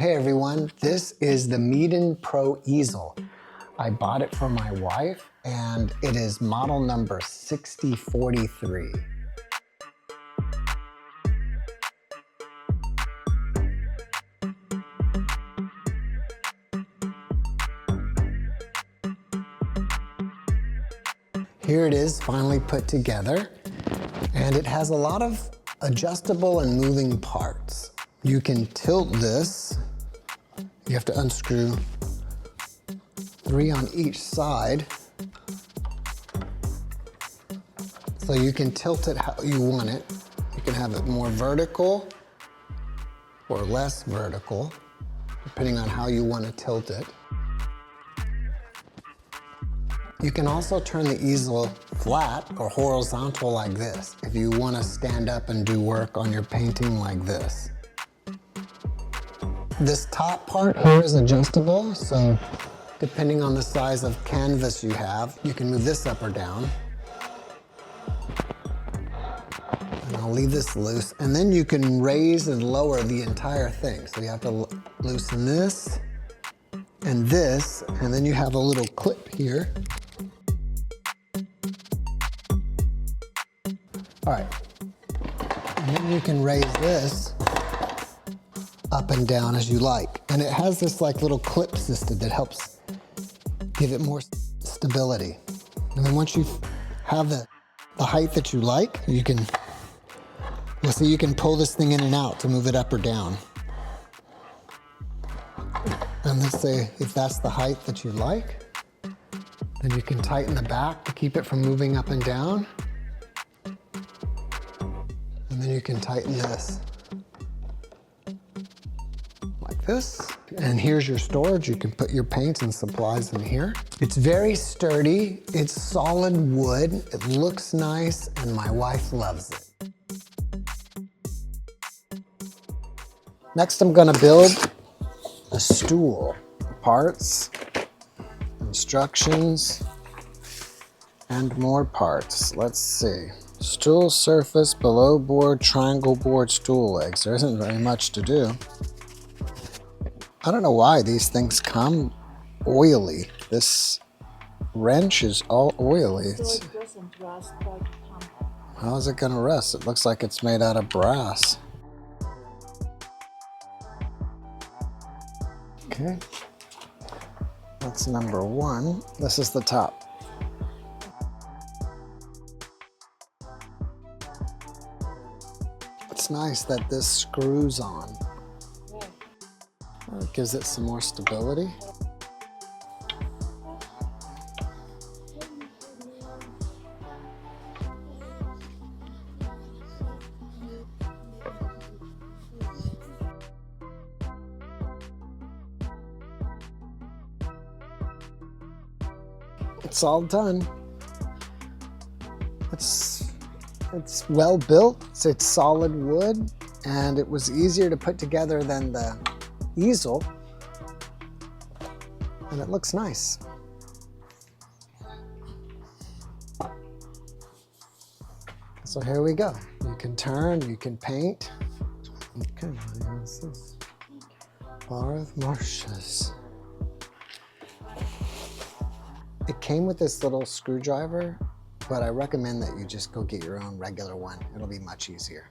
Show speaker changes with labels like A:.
A: Hey everyone, this is the Meeden Pro Easel. I bought it for my wife and it is model number 6043. Here it is finally put together, and it has a lot of adjustable and moving parts. You can tilt this. You have to unscrew 3 on each side. So you can tilt it how you want it. You can have it more vertical or less vertical, depending on how you want to tilt it. You can also turn the easel flat or horizontal like this if you want to stand up and do work on your painting like this. This top part here is adjustable, so depending on the size of canvas you have, you can move this up or down. And I'll leave this loose, and then you can raise and lower the entire thing. So you have to loosen this, and then you have a little clip here. All right, and then you can raise this up and down as you like. And it has this like little clip system that helps give it more stability. And then once you have the height that you like, you can, so you can pull this thing in and out to move it up or down. And let's say if that's the height that you like, then you can tighten the back to keep it from moving up and down. And then you can tighten this like this. And here's your storage. You can put your paints and supplies in here. It's very sturdy. It's solid wood. It looks nice, and my wife loves it. Next, I'm gonna build a stool. Parts, instructions, and more parts. Let's see. Stool surface, below board, triangle board, stool legs. There isn't very much to do. I don't know why these things come oily. This wrench is all oily.
B: So it doesn't rust like pump.
A: How is it gonna rust? It looks like it's made out of brass. Okay, that's number 1. This is the top. It's nice that this screws on. It gives it some more stability. It's all done. It's well built, it's solid wood, and it was easier to put together than the easel, and it looks nice. So here we go. You can turn, you can paint. Okay, what's this? Bar of Marshes. It came with this little screwdriver, but I recommend that you just go get your own regular one. It'll be much easier.